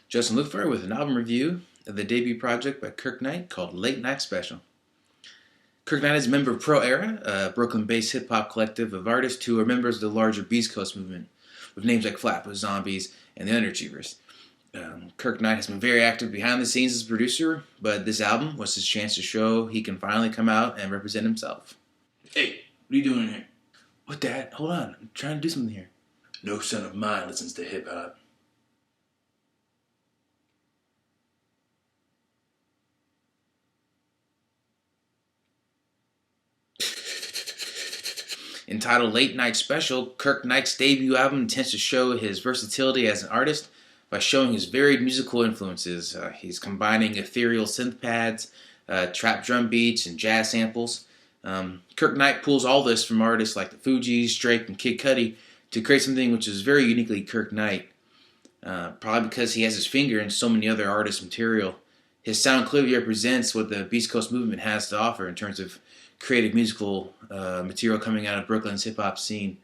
Justin Luthfer with an album review of the debut project by Kirk Knight called Late Night Special. Kirk Knight is a member of Pro Era, a Brooklyn-based hip-hop collective of artists who are members of the larger Beast Coast movement, with names like Flatbush Zombies and the Underachievers. Kirk Knight has been very active behind the scenes as a producer, but this album was his chance to show he can finally come out and represent himself. Hey, what are you doing here? What, Dad? Hold on. I'm trying to do something here. No son of mine listens to hip-hop. Entitled Late Night Special, Kirk Knight's debut album intends to show his versatility as an artist by showing his varied musical influences. He's combining ethereal synth pads, trap drum beats, and jazz samples. Kirk Knight pulls all this from artists like the Fugees, Drake, and Kid Cudi to create something which is very uniquely Kirk Knight. Probably because he has his finger in so many other artists' material. His sound clearly represents what the Beast Coast movement has to offer in terms of creative musical material coming out of Brooklyn's hip-hop scene.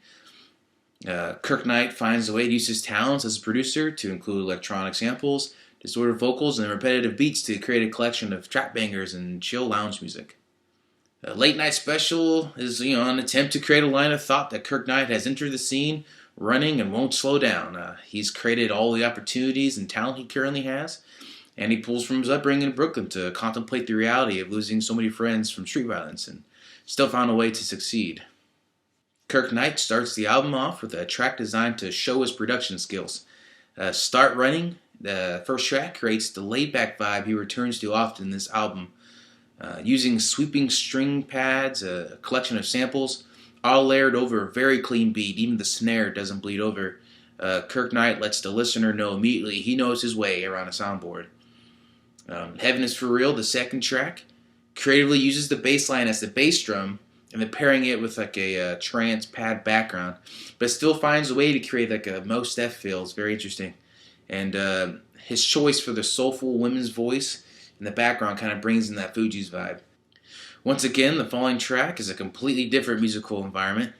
Kirk Knight finds a way to use his talents as a producer to include electronic samples, distorted vocals, and repetitive beats to create a collection of trap bangers and chill lounge music. Late Night Special is an attempt to create a line of thought that Kirk Knight has entered the scene running and won't slow down. He's created all the opportunities and talent he currently has, and he pulls from his upbringing in Brooklyn to contemplate the reality of losing so many friends from street violence and still found a way to succeed. Kirk Knight starts the album off with a track designed to show his production skills. Start Running, the first track, creates the laid-back vibe he returns to often in this album. Using sweeping string pads, a collection of samples, all layered over a very clean beat. Even the snare doesn't bleed over. Kirk Knight lets the listener know immediately he knows his way around a soundboard. Heaven is For Real, the second track, creatively uses the bass line as the bass drum and then pairing it with like a trance pad background, but still finds a way to create like a Mos Def feel. It's very interesting. And his choice for the soulful women's voice in the background kind of brings in that Fugees vibe. Once again, the following track is a completely different musical environment.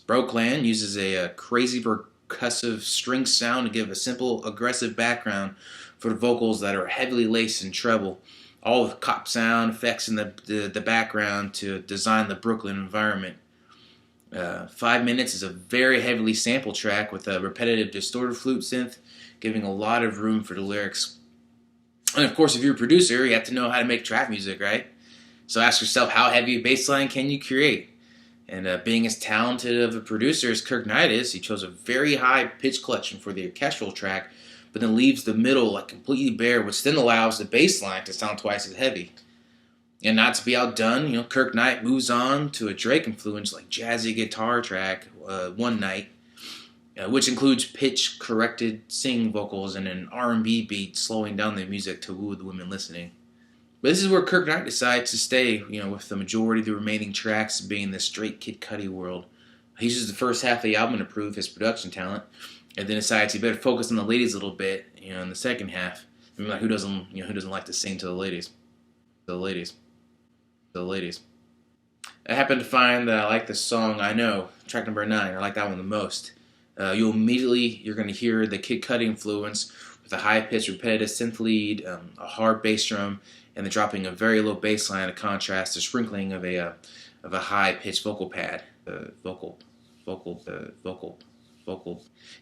Brokeland uses a crazy percussive string sound to give a simple, aggressive background for the vocals that are heavily laced in treble, all with cop sound effects in the background to design the Brooklyn environment. 5 Minutes is a very heavily sampled track with a repetitive distorted flute synth, giving a lot of room for the lyrics. And of course, if you're a producer, you have to know how to make trap music, right? So ask yourself, how heavy a bass line can you create? And being as talented of a producer as Kirk Knight is, he chose a very high pitch collection for the orchestral track, but then leaves the middle like completely bare, which then allows the bass line to sound twice as heavy. And not to be outdone, Kirk Knight moves on to a Drake influence like jazzy guitar track, One Night, which includes pitch-corrected singing vocals and an R&B beat slowing down the music to woo the women listening. But this is where Kirk Knight decides to stay, with the majority of the remaining tracks being the straight Kid Cudi world. He uses the first half of the album to prove his production talent, and then decides he better focus on the ladies a little bit, in the second half. I mean, like, who doesn't like to sing to the ladies? The ladies. I happen to find that I like the song I Know, track number 9. I like that one the most. You're going to hear the Kid Cudi influence with a high-pitched repetitive synth lead, a hard bass drum, and the dropping of very low bass line to contrast the sprinkling of a high-pitched vocal pad. Vocal.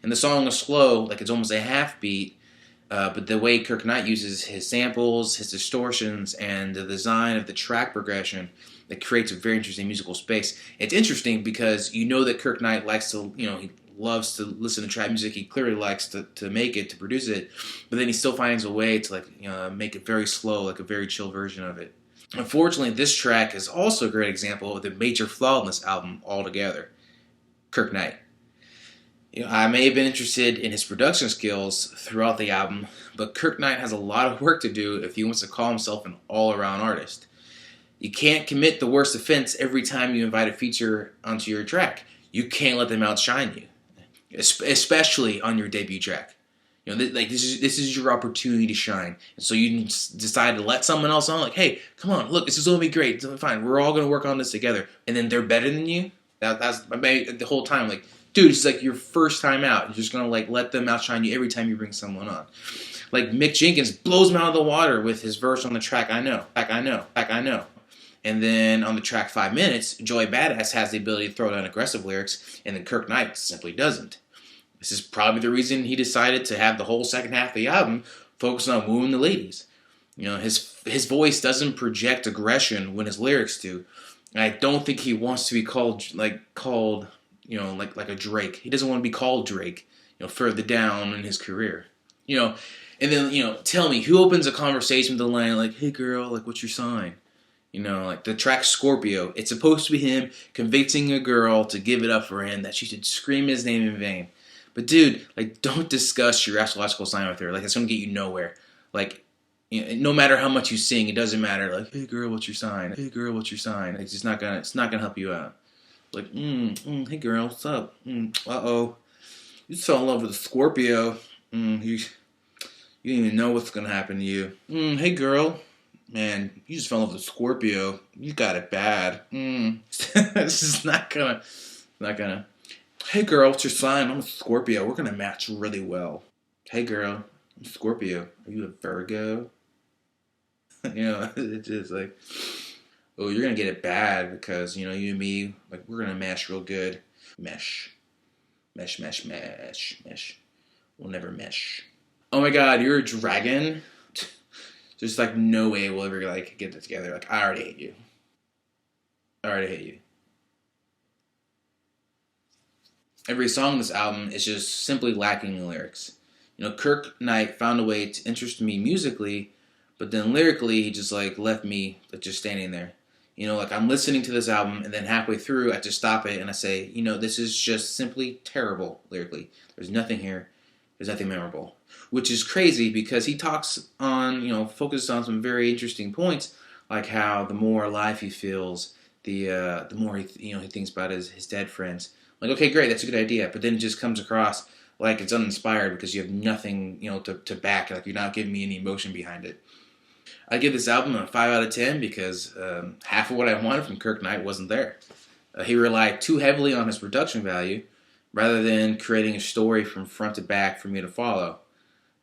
And the song is slow, like it's almost a half beat, but the way Kirk Knight uses his samples, his distortions, and the design of the track progression, it creates a very interesting musical space. It's interesting because that Kirk Knight likes to, he loves to listen to trap music. He clearly likes to make it, to produce it, but then he still finds a way to make it very slow, like a very chill version of it. Unfortunately, this track is also a great example of the major flaw in this album altogether. Kirk Knight. I may have been interested in his production skills throughout the album, but Kirk Knight has a lot of work to do if he wants to call himself an all-around artist. You can't commit the worst offense every time you invite a feature onto your track. You can't let them outshine you, especially on your debut track. This is your opportunity to shine, and so you decide to let someone else on. Like, hey, come on, look, this is gonna be great. It's fine. We're all gonna work on this together, and then they're better than you. That's the whole time. Like, Dude, it's like your first time out. You're just gonna like let them outshine you every time you bring someone on. Like Mick Jenkins blows him out of the water with his verse on the track I Know, Back I Know, Back I Know. And then on the track 5 Minutes, Joey Badass has the ability to throw down aggressive lyrics, and then Kirk Knight simply doesn't. This is probably the reason he decided to have the whole second half of the album focus on wooing the ladies. You know, his voice doesn't project aggression when his lyrics do. And I don't think he wants to be called like a Drake. He doesn't want to be called Drake, further down in his career. And then, tell me, who opens a conversation with the line like, "Hey girl, like what's your sign?" Like the track Scorpio, it's supposed to be him convincing a girl to give it up for him, that she should scream his name in vain. But dude, like, don't discuss your astrological sign with her. Like, it's gonna get you nowhere. Like, no matter how much you sing, it doesn't matter. Like, "Hey girl, what's your sign? Hey girl, what's your sign?" Like, it's not gonna help you out. Like, hey girl, what's up? Uh-oh, you just fell in love with a Scorpio. You don't even know what's gonna happen to you. Hey girl, man, you just fell in love with a Scorpio. You got it bad. This is not gonna. Hey girl, what's your sign? I'm a Scorpio. We're gonna match really well. Hey girl, I'm a Scorpio. Are you a Virgo? It's just like, oh, you're gonna get it bad because you and me, like, we're gonna mesh real good. Mesh. We'll never mesh. Oh my god, you're a dragon? There's like no way we'll ever like get it together. Like, I already hate you. Every song on this album is just simply lacking in lyrics. Kirk Knight found a way to interest me musically, but then lyrically he just like left me like just standing there. Like I'm listening to this album and then halfway through I just stop it and I say, this is just simply terrible lyrically. There's nothing here. There's nothing memorable. Which is crazy because he talks on, focuses on some very interesting points, like how the more alive he feels, the more he thinks about his dead friends. Like, okay, great, that's a good idea, but then it just comes across like it's uninspired because you have nothing, to back. Like, you're not giving me any emotion behind it. I give this album a 5 out of 10 because half of what I wanted from Kirk Knight wasn't there. He relied too heavily on his production value rather than creating a story from front to back for me to follow.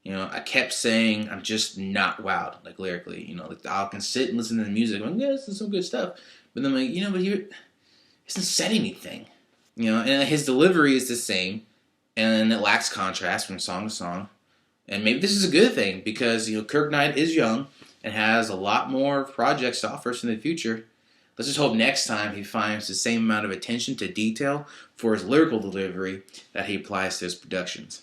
I kept saying I'm just not wowed, like lyrically. Like I can sit and listen to the music, I'm like, yeah, this is some good stuff. But then I'm like, but he hasn't said anything. And his delivery is the same, and it lacks contrast from song to song. And maybe this is a good thing because Kirk Knight is young and has a lot more projects to offer us in the future. Let's just hope next time he finds the same amount of attention to detail for his lyrical delivery that he applies to his productions.